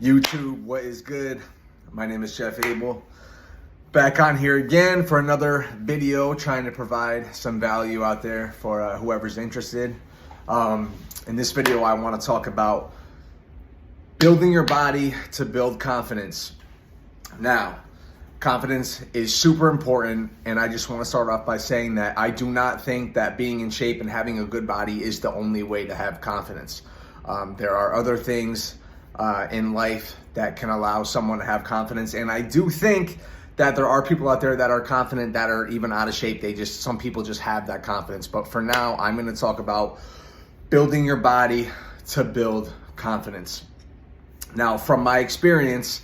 YouTube, what is good? My name is Jeff Abel. Back on here again for another video, trying to provide some value out there for whoever's interested. In this video, I want to talk about building your body to build confidence. Now, confidence is super important, and I just want to start off by saying that I do not think that being in shape and having a good body is the only way to have confidence. There are other things in life that can allow someone to have confidence, and I do think that there are people out there that are confident that are even out of shape. Some people just have that confidence. But for now, I'm going to talk about building your body to build confidence. Now, from my experience,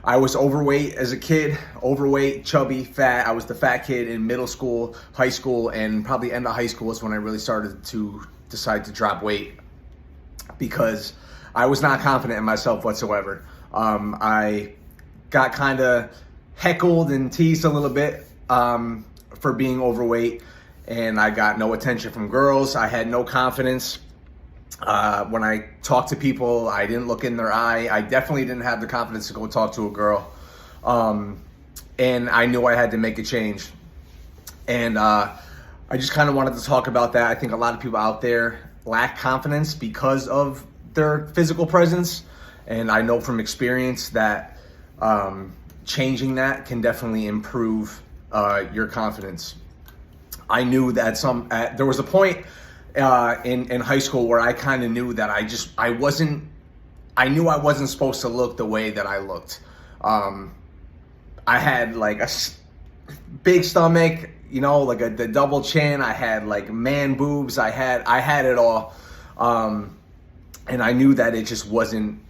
I was overweight as a kid, overweight, chubby, fat. I was the fat kid in middle school, high school, and probably end of high school is when I really started to decide to drop weight, because I was not confident in myself whatsoever. I got kind of heckled and teased a little bit for being overweight, and I got no attention from girls. I had no confidence. When I talked to people, I didn't look in their eye. I definitely didn't have the confidence to go talk to a girl. And I knew I had to make a change. And I just kind of wanted to talk about that. I think a lot of people out there lack confidence because of their physical presence. And I know from experience that changing that can definitely improve your confidence. I knew that there was a point in high school where I kind of knew that I knew I wasn't supposed to look the way that I looked. I had like a big stomach, like the double chin. I had like man boobs. I had it all. And I knew that it just wasn't,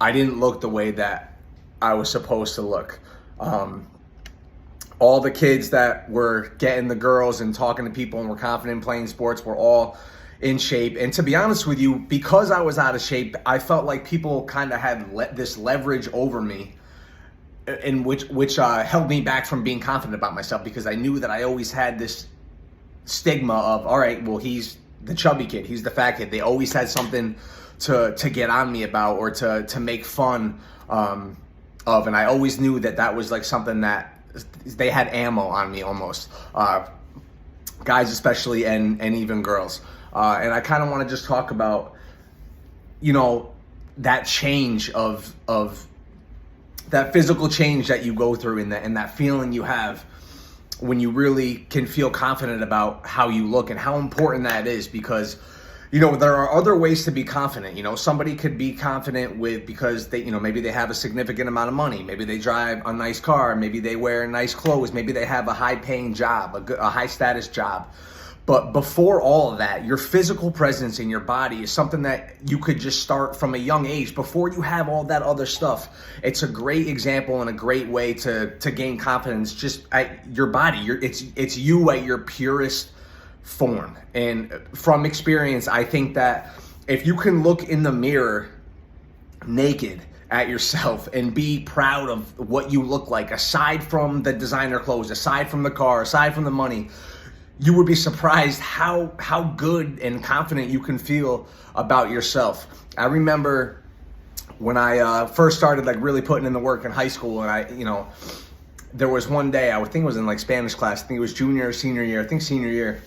I didn't look the way that I was supposed to look. All the kids that were getting the girls and talking to people and were confident in playing sports were all in shape. And to be honest with you, because I was out of shape, I felt like people kind of had this leverage over me, in which held me back from being confident about myself, because I knew that I always had this stigma of, all right, well, he's the chubby kid, he's the fat kid. They always had something to get on me about, or to make fun of. And I always knew that was like something that they had ammo on me almost, guys especially, and even girls. And I kind of want to just talk about, that change of that physical change that you go through, and that feeling you have when you really can feel confident about how you look, and how important that is. Because there are other ways to be confident. Somebody could be confident because they, maybe they have a significant amount of money. Maybe they drive a nice car. Maybe they wear nice clothes. Maybe they have a high-paying job, a high-status job. But before all of that, your physical presence in your body is something that you could just start from a young age, before you have all that other stuff. It's a great example and a great way to gain confidence just at your body. It's you at your purest form. And from experience, I think that if you can look in the mirror naked at yourself and be proud of what you look like, aside from the designer clothes, aside from the car, aside from the money, you would be surprised how good and confident you can feel about yourself. I remember when I first started like really putting in the work in high school, and there was one day, I think it was in like Spanish class, I think it was junior or senior year, I think senior year.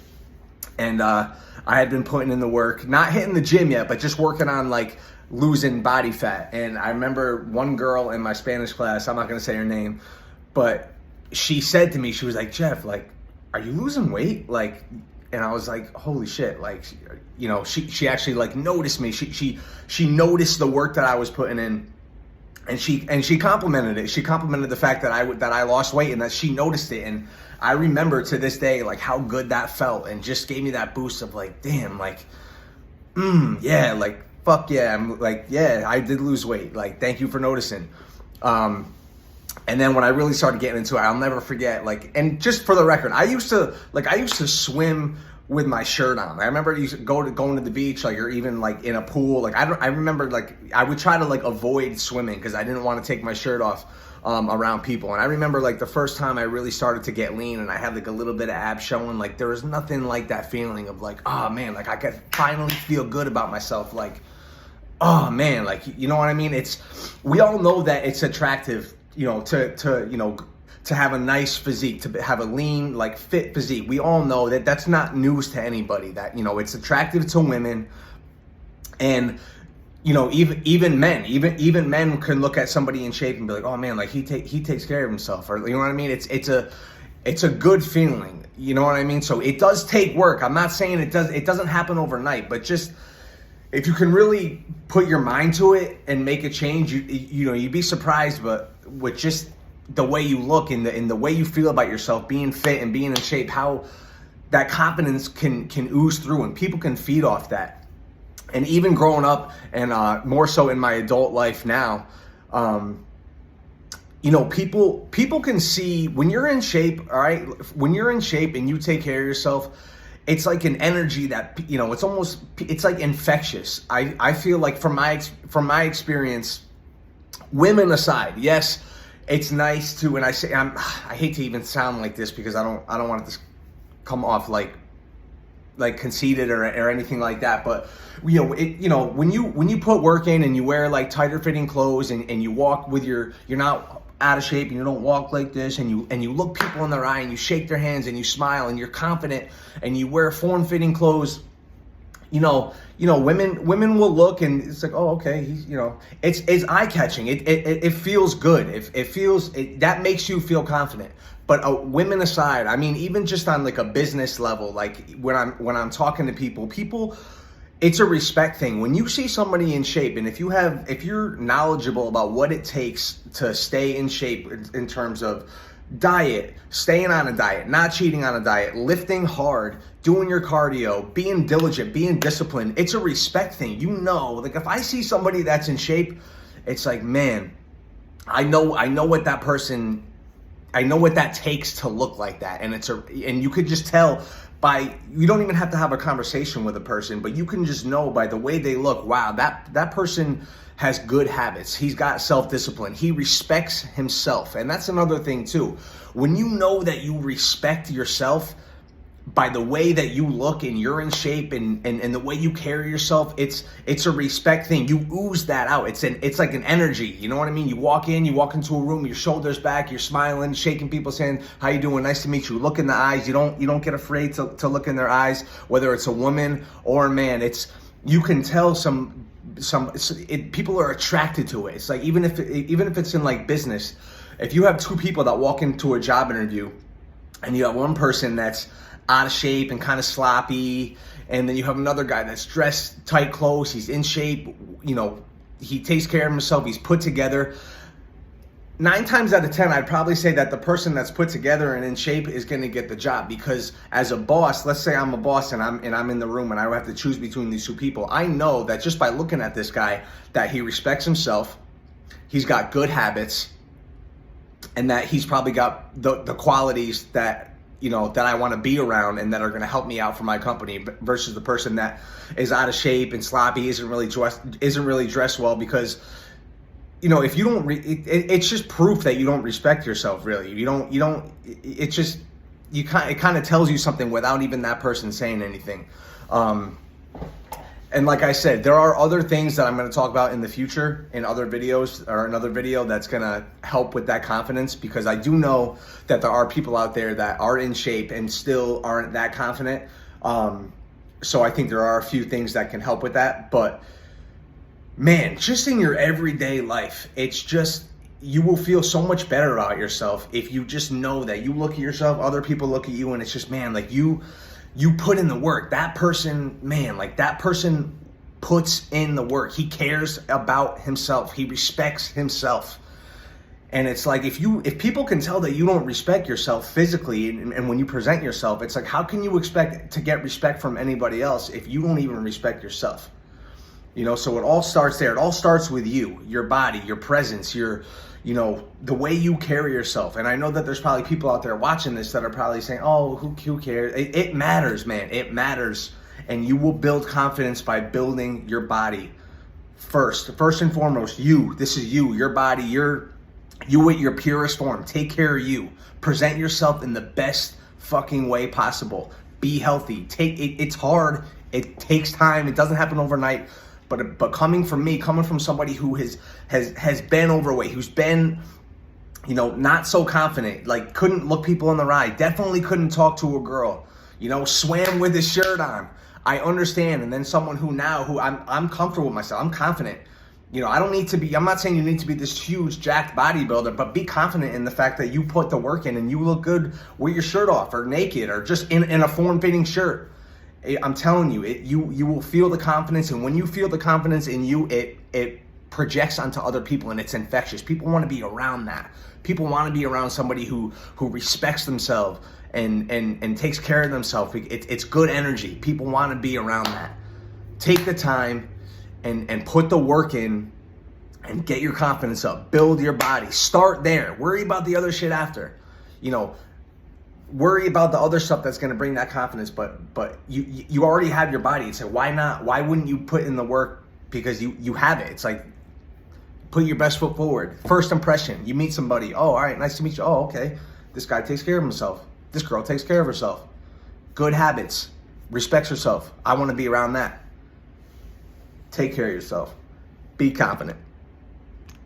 And I had been putting in the work, not hitting the gym yet, but just working on like losing body fat. And I remember one girl in my Spanish class, I'm not going to say her name, but she said to me, she was like, "Jeff, like, are you losing weight?" Like, and I was like, holy shit. Like, she actually like noticed me. She noticed the work that I was putting in. And she complimented it. She complimented the fact that I lost weight, and that she noticed it. And I remember to this day like how good that felt, and just gave me that boost of like, damn, like, yeah, like, fuck yeah, I'm like, yeah, I did lose weight. Like, thank you for noticing. And then when I really started getting into it, I'll never forget, like, and just for the record, I used to swim with my shirt on. I remember going to the beach, like, or even like in a pool. Like, I remember like I would try to like avoid swimming because I didn't want to take my shirt off around people. And I remember like the first time I really started to get lean and I had like a little bit of abs showing, like there was nothing like that feeling of like, oh man, like I could finally feel good about myself. Like, oh man, like, you know what I mean? We all know that it's attractive, to have a nice physique, to have a lean, like fit physique. We all know that that's not news to anybody, that, it's attractive to women. And, even men can look at somebody in shape and be like, oh man, like he takes care of himself, or, you know what I mean? It's a good feeling, you know what I mean? So it does take work. I'm not saying it doesn't happen overnight, but just, if you can really put your mind to it and make a change, you'd be surprised, but with just the way you look and the way you feel about yourself, being fit and being in shape, how that confidence can ooze through, and people can feed off that. And even growing up, and more so in my adult life now, people can see when you're in shape, all right? When you're in shape and you take care of yourself, it's like an energy that, it's like infectious. I feel like from my experience, women aside, yes, it's nice to, and I hate to even sound like this because I don't want it to come off like conceited or anything like that, but when you put work in and you wear like tighter fitting clothes and you walk with you're not out of shape and you don't walk like this, and you look people in their eye and you shake their hands and you smile and you're confident and you wear form-fitting clothes, women will look and it's like, oh, okay, he's, it's eye-catching. It feels good. It feels that makes you feel confident. But women aside, I mean, even just on like a business level, like when I'm talking to people, it's a respect thing. When you see somebody in shape, and if you're knowledgeable about what it takes to stay in shape in terms of diet, staying on a diet, not cheating on a diet, lifting hard, doing your cardio, being diligent, being disciplined, it's a respect thing. Like if I see somebody that's in shape, it's like, man, I know what that person, I know what that takes to look like that. And you could just tell you don't even have to have a conversation with a person, but you can just know by the way they look, wow, that person has good habits. He's got self-discipline. He respects himself. And that's another thing too. When you know that you respect yourself by the way that you look and you're in shape and the way you carry yourself, it's a respect thing. You ooze that out. It's like an energy. You know what I mean? You walk into a room, your shoulders back, you're smiling, shaking people's hand. How you doing? Nice to meet you. Look in the eyes. You don't get afraid to look in their eyes, whether it's a woman or a man. You can tell people are attracted to it. It's like even if it's in like business, if you have two people that walk into a job interview and you have one person that's out of shape and kind of sloppy, and then you have another guy that's dressed tight clothes, he's in shape, he takes care of himself, he's put together. 9 times out of 10, I'd probably say that the person that's put together and in shape is going to get the job, because as a boss, let's say I'm a boss and I'm in the room and I have to choose between these two people. I know that just by looking at this guy that he respects himself, he's got good habits, and that he's probably got the qualities that that I want to be around and that are going to help me out for my company, versus the person that is out of shape and sloppy, isn't really dressed well, because if you don't it's just proof that you don't respect yourself, really. It kind of tells you something without even that person saying anything. And like I said, there are other things that I'm going to talk about in the future in other videos, or another video that's going to help with that confidence, because I do know that there are people out there that are in shape and still aren't that confident. So I think there are a few things that can help with that. But man, just in your everyday life, it's just, you will feel so much better about yourself if you just know that you look at yourself, other people look at you, and it's just, man, like you put in the work. That person, man, like that person puts in the work. He cares about himself. He respects himself. And it's like, if people can tell that you don't respect yourself physically and when you present yourself, it's like, how can you expect to get respect from anybody else if you don't even respect yourself? So it all starts there. It all starts with you, your body, your presence, the way you carry yourself. And I know that there's probably people out there watching this that are probably saying, oh, who cares? It matters, man. It matters. And you will build confidence by building your body first and foremost. This is your body, you at your purest form. Take care of you. Present yourself in the best fucking way possible. Be healthy. It's hard. It takes time. It doesn't happen overnight. But coming from me, coming from somebody who has been overweight, who's been, you know, not so confident, like couldn't look people in the eye, definitely couldn't talk to a girl, you know, swam with his shirt on. I understand. And then someone who I'm comfortable with myself, I'm confident. You know, I don't need to be, I'm not saying you need to be this huge jacked bodybuilder, but be confident in the fact that you put the work in and you look good with your shirt off or naked or just in a form-fitting shirt. I'm telling you, you will feel the confidence, and when you feel the confidence in you, it projects onto other people, and it's infectious. People want to be around that. People want to be around somebody who respects themselves and takes care of themselves. It's good energy. People want to be around that. Take the time and put the work in and get your confidence up. Build your body. Start there. Worry about the other shit after. You know, worry about the other stuff that's going to bring that confidence, but you already have your body. It's like, why not? Why wouldn't you put in the work? Because you have it. It's like, put your best foot forward. First impression. You meet somebody. Oh, all right, nice to meet you. Oh, okay. This guy takes care of himself. This girl takes care of herself. Good habits. Respects herself. I want to be around that. Take care of yourself. Be confident.